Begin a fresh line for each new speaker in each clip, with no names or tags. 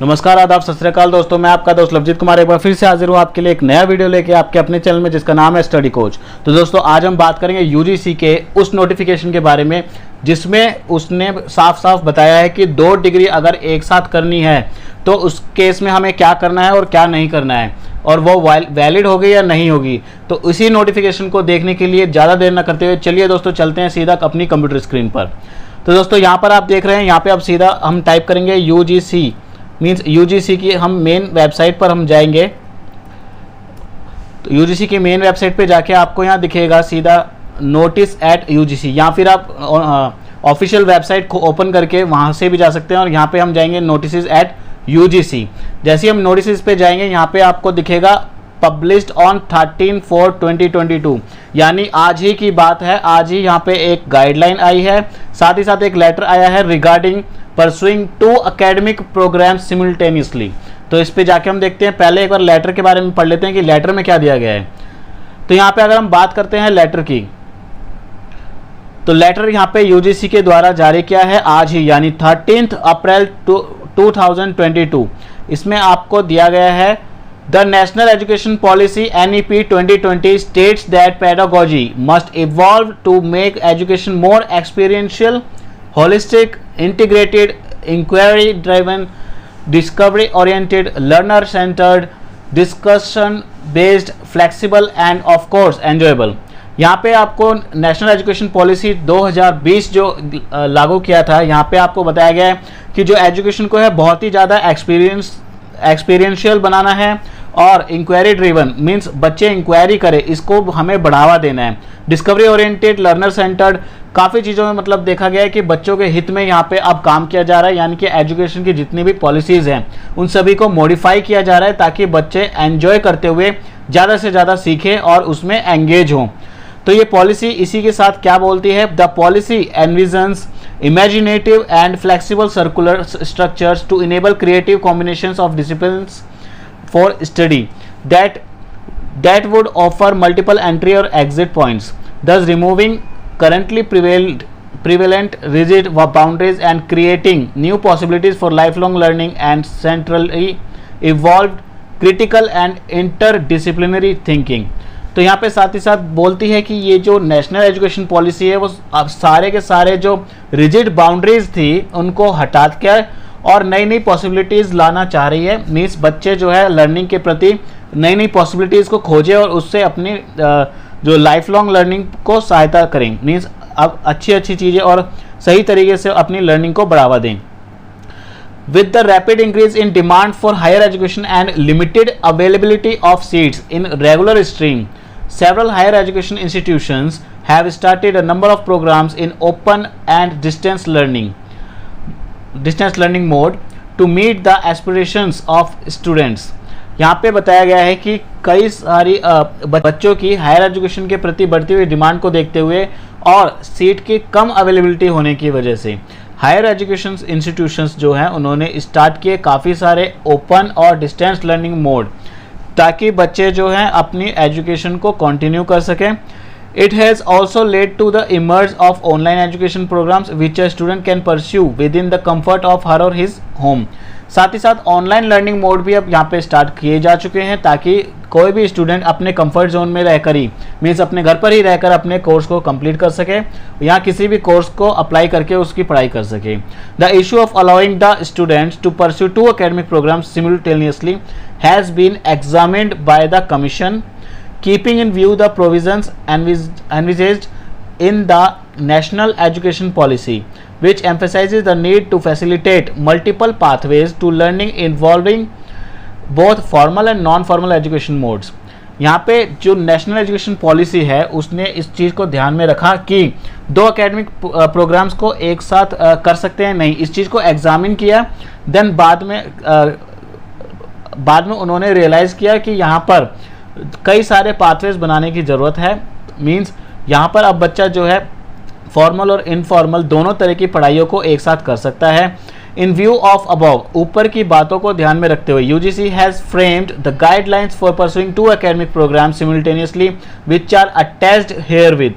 नमस्कार, आदाब, सत श्री अकाल दोस्तों। मैं आपका दोस्त लवजीत कुमार एक बार फिर से हाजिर हूँ आपके लिए एक नया वीडियो लेके आपके अपने चैनल में, जिसका नाम है स्टडी कोच। तो दोस्तों आज हम बात करेंगे यूजीसी के उस नोटिफिकेशन के बारे में जिसमें उसने साफ साफ बताया है कि 2 डिग्री अगर एक साथ करनी है तो उस केस में हमें क्या करना है और क्या नहीं करना है, और वो वैलिड होगी या नहीं होगी। तो इसी नोटिफिकेशन को देखने के लिए ज़्यादा देर न करते हुए चलिए दोस्तों चलते हैं सीधा अपनी कंप्यूटर स्क्रीन पर। तो दोस्तों यहाँ पर आप देख रहे हैं, यहाँ पे अब सीधा हम टाइप करेंगे यूजीसी, मीन्स यूजीसी की हम मेन वेबसाइट पर हम जाएंगे। तो यूजीसी की मेन वेबसाइट पे जाके आपको यहाँ दिखेगा सीधा नोटिस एट यूजीसी, या फिर आप ऑफिशियल वेबसाइट को ओपन करके वहाँ से भी जा सकते हैं। और यहाँ पे हम जाएंगे नोटिस एट यूजीसी। जैसे हम नोटिस पे जाएंगे यहाँ पे आपको दिखेगा पब्लिश्ड ऑन 13/4/2022, यानी आज ही की बात है। आज ही यहाँ पे एक गाइडलाइन आई है, साथ ही साथ एक लेटर आया है रिगार्डिंग परसुइंग 2 एकेडमिक प्रोग्राम सिमुल्टेनियसली। तो इस पे जाके हम देखते हैं, पहले एक बार लेटर के बारे में पढ़ लेते हैं कि लेटर में क्या दिया गया है। तो यहाँ पे अगर हम बात करते हैं लेटर की, तो लेटर यहाँ पे यूजीसी के द्वारा जारी किया है आज ही, यानी 13 अप्रैल 2022। इसमें आपको दिया गया है the national education policy NEP 2020 states that pedagogy must evolve to make education more experiential, holistic, integrated, inquiry-driven, discovery-oriented, learner-centered, discussion-based, flexible, and of course enjoyable। यहाँ पे आपको नेशनल एजुकेशन पॉलिसी 2020 जो लागू किया था, यहाँ पे आपको बताया गया है कि जो एजुकेशन को है बहुत ही ज़्यादा एक्सपीरियंशियल बनाना है, और इंक्वायरी ड्रिवन मींस बच्चे इंक्वायरी करें, इसको हमें बढ़ावा देना है। डिस्कवरी ओरिएंटेड, लर्नर सेंटर्ड, काफ़ी चीज़ों में मतलब देखा गया है कि बच्चों के हित में यहाँ पे अब काम किया जा रहा है, यानी कि एजुकेशन की जितनी भी पॉलिसीज़ हैं उन सभी को मॉडिफाई किया जा रहा है ताकि बच्चे एंजॉय करते हुए ज़्यादा से ज़्यादा सीखें और उसमें एंगेज हों। तो ये पॉलिसी इसी के साथ क्या बोलती है, the policy envisions imaginative and flexible circular structures to enable creative combinations of disciplines for study that would offer multiple entry or exit points, thus removing currently prevalent rigid boundaries and creating new possibilities for lifelong learning and centrally evolved critical and interdisciplinary thinking। तो यहाँ पे साथ ही साथ बोलती है कि ये जो नेशनल एजुकेशन पॉलिसी है वो अब सारे के सारे जो रिजिड बाउंड्रीज थी उनको हटा के और नई नई पॉसिबिलिटीज़ लाना चाह रही है। मीन्स बच्चे जो है लर्निंग के प्रति नई नई पॉसिबिलिटीज़ को खोजें और उससे अपनी जो लाइफ लॉन्ग लर्निंग को सहायता करें। मीन्स अब अच्छी अच्छी चीज़ें और सही तरीके से अपनी लर्निंग को बढ़ावा दें। With the rapid increase in demand for higher education and limited availability of seats in regular stream, several higher education institutions have started a number of programs in open and distance learning mode to meet the aspirations of students। यहाँ पे बताया गया है कि कई सारी बच्चों की हायर एजुकेशन के प्रति बढ़ती हुई डिमांड को देखते हुए और सीट की कम अवेलेबिलिटी होने की वजह से हायर एजुकेशन इंस्टीट्यूशंस जो हैं उन्होंने स्टार्ट किए काफ़ी सारे ओपन और डिस्टेंस लर्निंग मोड, ताकि बच्चे जो हैं अपनी एजुकेशन को कंटिन्यू कर सकें। It has also led to the emerge of online education programmes which a student can pursue within the comfort of her और हिज होम। साथ ही साथ ऑनलाइन लर्निंग मोड भी अब यहाँ पे स्टार्ट किए जा चुके हैं ताकि कोई भी स्टूडेंट अपने कंफर्ट जोन में रहकर ही मीन्स अपने घर पर ही रहकर अपने कोर्स को कंप्लीट कर सके या किसी भी कोर्स को अप्लाई करके उसकी पढ़ाई कर सके। The issue of allowing the students to pursue 2 academic programmes simultaneously has been examined by the commission keeping in view the provisions envisaged in the national education policy, which emphasizes the need to facilitate multiple pathways to learning involving both formal and non-formal education modes। यहाँ पे जो national education policy है उसने इस चीज़ को ध्यान में रखा कि 2 एकेडमिक प्रोग्राम्स को एक साथ कर सकते हैं, नहीं, इस चीज़ को एग्जामिन किया। देन बाद में उन्होंने रियलाइज़ किया कि यहाँ पर कई सारे पाथवेज बनाने की ज़रूरत है। मीन्स यहाँ पर अब बच्चा जो है फॉर्मल और इनफॉर्मल दोनों तरह की पढ़ाइयों को एक साथ कर सकता है। इन व्यू ऑफ अबव, ऊपर की बातों को ध्यान में रखते हुए, UGC has framed the guidelines for pursuing 2 academic programme simultaneously which are attached herewith.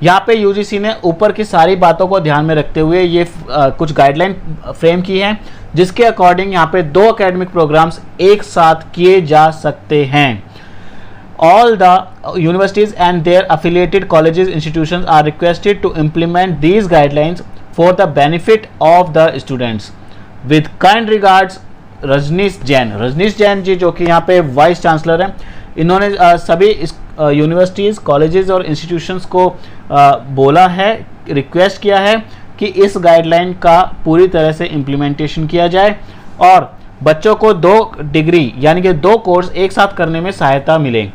यहाँ पे यूजीसी ने ऊपर की सारी बातों को ध्यान में रखते हुए ये कुछ गाइडलाइन फ्रेम की हैं, जिसके अकॉर्डिंग यहाँ पे 2 एकेडमिक प्रोग्राम्स एक साथ किए जा सकते हैं। All the universities and their affiliated colleges institutions are requested to implement these guidelines for the benefit of the students. With kind regards, Rajneesh Jain ji जो कि यहाँ पे वाइस चांसलर हैं, इन्होंने सभी यूनिवर्सिटीज़, कॉलेजेस और इंस्टीट्यूशंस को बोला है, रिक्वेस्ट किया है कि इस गाइडलाइन का पूरी तरह से इम्प्लीमेंटेशन किया जाए और बच्चों को 2 डिग्री यानी कि 2 कोर्स एक साथ करने में सहायता मिले।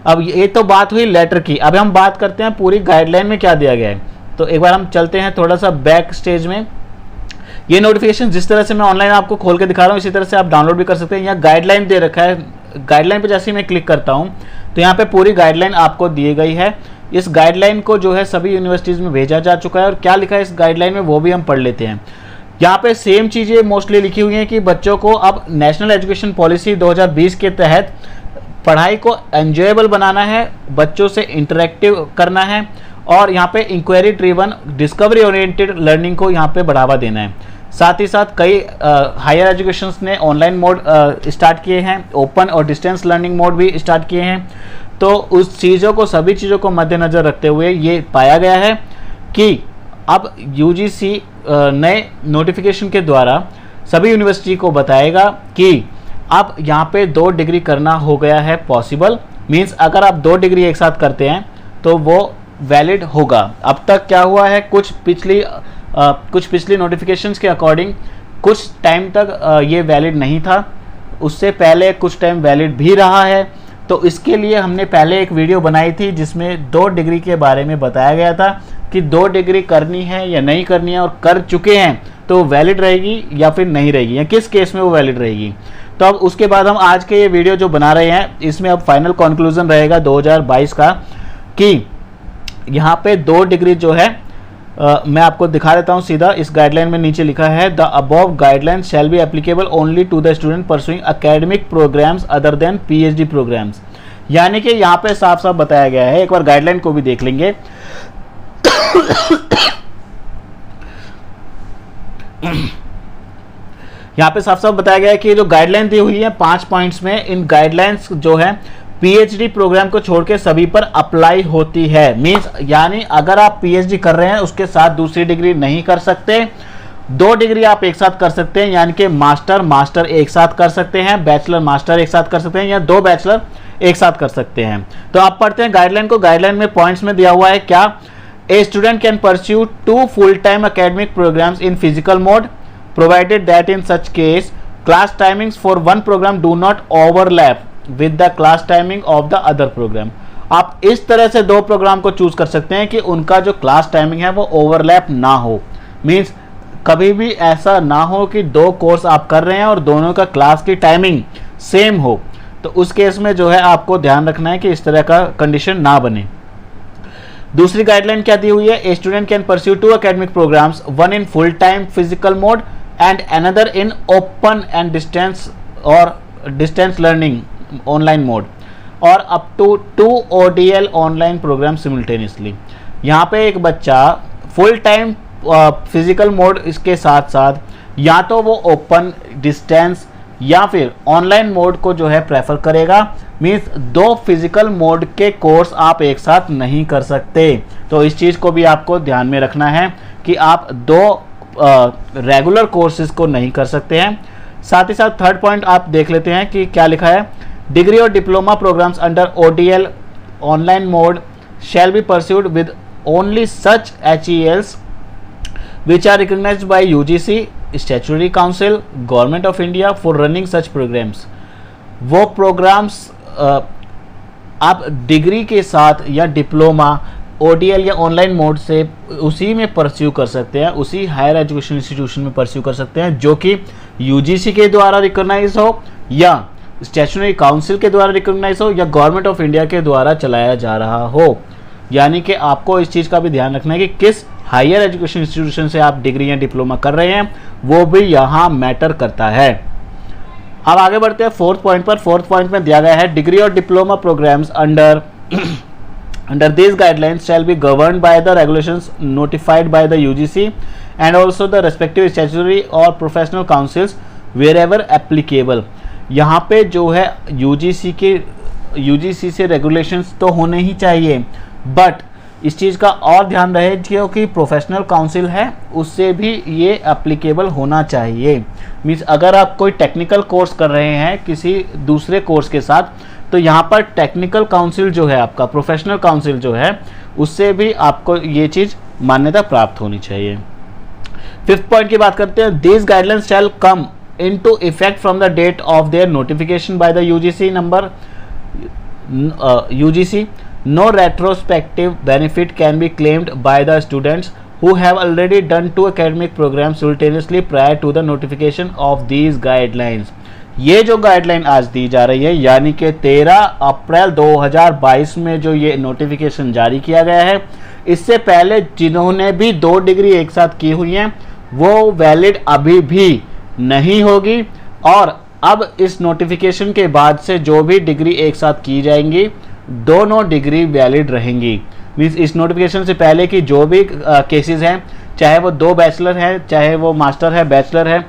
अब ये तो बात हुई लेटर की, अब हम बात करते हैं पूरी गाइडलाइन में क्या दिया गया है। तो एक बार हम चलते हैं थोड़ा सा बैक स्टेज में। ये नोटिफिकेशन जिस तरह से मैं ऑनलाइन आपको खोल के दिखा रहा हूँ, इसी तरह से आप डाउनलोड भी कर सकते हैं। यहाँ गाइडलाइन दे रखा है, गाइडलाइन पे जैसे ही मैं क्लिक करता हूँ तो यहाँ पे पूरी गाइडलाइन आपको दी गई है। इस गाइडलाइन को जो है सभी यूनिवर्सिटीज़ में भेजा जा चुका है और क्या लिखा है इस गाइडलाइन में वो भी हम पढ़ लेते हैं। यहाँ पे सेम चीज़ें मोस्टली लिखी हुई हैं कि बच्चों को अब नेशनल एजुकेशन पॉलिसी 2020 के तहत पढ़ाई को एंजॉयबल बनाना है, बच्चों से इंटरेक्टिव करना है और यहाँ पे inquiry driven discovery oriented learning को यहाँ पे बढ़ावा देना है। साथ ही साथ कई हायर एजुकेशंस ने ऑनलाइन मोड स्टार्ट किए हैं, ओपन और डिस्टेंस लर्निंग मोड भी स्टार्ट किए हैं। तो उस चीज़ों को, सभी चीज़ों को मद्देनज़र रखते हुए ये पाया गया है कि अब यूजीसी नए नोटिफिकेशन के द्वारा सभी यूनिवर्सिटी को बताएगा कि अब यहाँ पे 2 डिग्री करना हो गया है पॉसिबल। मींस अगर आप 2 डिग्री एक साथ करते हैं तो वो वैलिड होगा। अब तक क्या हुआ है, कुछ पिछली नोटिफिकेशंस के अकॉर्डिंग कुछ टाइम तक ये वैलिड नहीं था, उससे पहले कुछ टाइम वैलिड भी रहा है। तो इसके लिए हमने पहले एक वीडियो बनाई थी जिसमें 2 डिग्री के बारे में बताया गया था कि 2 डिग्री करनी है या नहीं करनी है, और कर चुके हैं तो वैलिड रहेगी या फिर नहीं रहेगी, या किस केस में वो वैलिड रहेगी। तो अब उसके बाद हम आज के ये वीडियो जो बना रहे हैं इसमें अब फाइनल कंक्लूजन रहेगा 2022 का कि यहाँ पे 2 डिग्री जो है मैं आपको दिखा देता हूँ सीधा। इस गाइडलाइन में नीचे लिखा है the above guideline shall be applicable only to the student pursuing academic programmes other than PhD programmes. यानी कि यहाँ पे साफ साफ बताया गया है, एक बार गाइडलाइन को भी देख लेंगे। यहाँ पे साफ साफ बताया गया है कि जो गाइडलाइन दी हुई है 5 पॉइंट्स में, इन गाइडलाइंस जो है पीएचडी प्रोग्राम को छोड़ के सभी पर अप्लाई होती है। मींस यानी अगर आप पीएचडी कर रहे हैं उसके साथ दूसरी डिग्री नहीं कर सकते, 2 डिग्री आप एक साथ कर सकते हैं, यानी कि मास्टर एक साथ कर सकते हैं, बैचलर मास्टर एक साथ कर सकते हैं, या 2 बैचलर एक साथ कर सकते हैं। तो आप पढ़ते हैं गाइडलाइन को। गाइडलाइन में पॉइंट्स में दिया हुआ है क्या, a student can pursue 2 full time academic programmes in physical mode provided that in such case class timings for one program do not overlap with the class timing of the other program। आप इस तरह से 2 programme को choose कर सकते हैं कि उनका जो क्लास टाइमिंग है वो ओवरलैप ना हो। मींस कभी भी ऐसा ना हो कि 2 कोर्स आप कर रहे हैं और दोनों का क्लास की टाइमिंग सेम हो। तो उस केस में जो है आपको ध्यान रखना है कि इस तरह का कंडीशन ना बने। दूसरी गाइडलाइन क्या दी हुई है, a student can pursue 2 academic programmes, one in full time physical mode and another in open and distance learning online mode or up to 2 ODL online program simultaneously। यहाँ पे एक बच्चा फुल टाइम फिजिकल मोड इसके साथ साथ या तो वो ओपन, डिस्टेंस या फिर ऑनलाइन मोड को जो है प्रेफर करेगा। मीन्स 2 फिजिकल मोड के कोर्स आप एक साथ नहीं कर सकते। तो इस चीज़ को भी आपको ध्यान में रखना है कि आप 2 रेगुलर कोर्सेज को नहीं कर सकते हैं। साथ ही साथ थर्ड पॉइंट आप देख लेते हैं कि क्या लिखा है, डिग्री और diploma programmes under ODL online mode shall be pursued with only such HELs which are recognized by UGC, Statutory Council, Government of India for running such programs। वो प्रोग्राम्स आप डिग्री के साथ या डिप्लोमा ODL या online mode से उसी में pursue कर सकते हैं, उसी हायर एजुकेशन इंस्टीट्यूशन में परस्यू कर सकते हैं जो कि UGC के द्वारा रिकॉग्नाइज हो या स्टैट्यूटरी काउंसिल के द्वारा रिकॉग्नाइज हो या गवर्नमेंट ऑफ इंडिया के द्वारा चलाया जा रहा हो। यानी कि आपको इस चीज़ का भी ध्यान रखना है कि किस हायर एजुकेशन इंस्टीट्यूशन से आप डिग्री या डिप्लोमा कर रहे हैं, वो भी यहाँ मैटर करता है। अब आगे बढ़ते हैं 4th पॉइंट पर। 4th पॉइंट में दिया गया है डिग्री और diploma programmes under Under these guidelines shall be governed by the regulations notified by the UGC and also the respective statutory or professional councils wherever applicable. यहाँ पे जो है UGC से regulations तो होने ही चाहिए, बट इस चीज़ का और ध्यान रहे क्योंकि प्रोफेशनल काउंसिल है उससे भी ये एप्लीकेबल होना चाहिए। मीन्स अगर आप कोई टेक्निकल कोर्स कर रहे हैं किसी दूसरे कोर्स के साथ, तो यहाँ पर टेक्निकल काउंसिल जो है आपका, प्रोफेशनल काउंसिल जो है, उससे भी आपको ये चीज़ मान्यता प्राप्त होनी चाहिए। फिफ्थ पॉइंट की बात करते हैं। These guidelines shall come into effect from the date of their notification by the UGC। No retrospective benefit can be claimed by the students who have already done 2 academic programs simultaneously prior to the notification of these guidelines। ये जो guideline आज दी जा रही है, यानी कि 13 अप्रैल 2022 में जो ये नोटिफिकेशन जारी किया गया है, इससे पहले जिन्होंने भी 2 डिग्री एक साथ की हुई हैं वो वैलिड अभी भी नहीं होगी, और अब इस नोटिफिकेशन के बाद से जो भी डिग्री एक साथ की जाएंगी दोनों डिग्री वैलिड रहेंगी। मीन्स इस नोटिफिकेशन से पहले की जो भी केसेस हैं, चाहे वो 2 बैचलर है, चाहे वो मास्टर है, बैचलर है,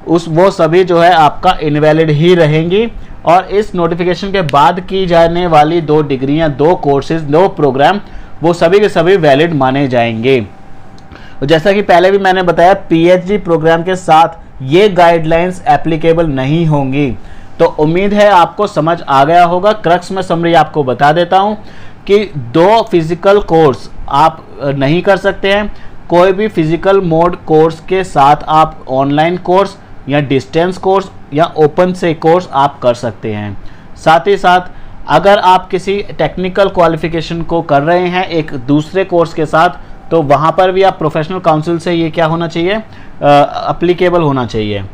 वो सभी जो है आपका इनवैलिड ही रहेंगी, और इस नोटिफिकेशन के बाद की जाने वाली 2 डिग्रियां, 2 कोर्सेज, 2 प्रोग्राम, वो सभी के सभी वैलिड माने जाएंगे। जैसा कि पहले भी मैंने बताया, PhD प्रोग्राम के साथ ये गाइडलाइंस एप्लीकेबल नहीं होंगी। तो उम्मीद है आपको समझ आ गया होगा। क्रक्स में समरी आपको बता देता हूं कि 2 फिजिकल कोर्स आप नहीं कर सकते हैं। कोई भी फिजिकल मोड कोर्स के साथ आप ऑनलाइन कोर्स या डिस्टेंस कोर्स या ओपन से कोर्स आप कर सकते हैं। साथ ही साथ अगर आप किसी टेक्निकल क्वालिफिकेशन को कर रहे हैं एक दूसरे कोर्स के साथ, तो वहाँ पर भी आप प्रोफेशनल काउंसिल से ये क्या होना चाहिए, एप्लीकेबल होना चाहिए।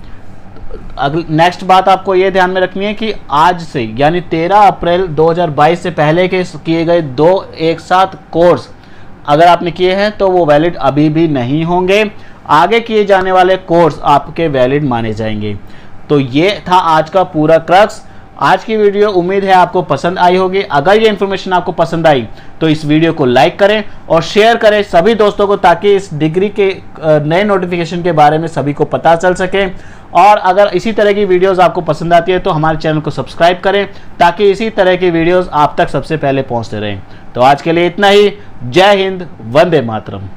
नेक्स्ट बात आपको ये ध्यान में रखनी है कि आज से यानी 13 अप्रैल 2022 से पहले के किए गए 2 एक साथ कोर्स अगर आपने किए हैं तो वो वैलिड अभी भी नहीं होंगे। आगे किए जाने वाले कोर्स आपके वैलिड माने जाएंगे। तो ये था आज का पूरा क्रक्स। आज की वीडियो उम्मीद है आपको पसंद आई होगी। अगर ये इन्फॉर्मेशन आपको पसंद आई तो इस वीडियो को लाइक करें और शेयर करें सभी दोस्तों को, ताकि इस डिग्री के नए नोटिफिकेशन के बारे में सभी को पता चल सके। और अगर इसी तरह की वीडियोस आपको पसंद आती है तो हमारे चैनल को सब्सक्राइब करें, ताकि इसी तरह की वीडियोस आप तक सबसे पहले पहुंचते रहें। तो आज के लिए इतना ही। जय हिंद, वंदे मातरम।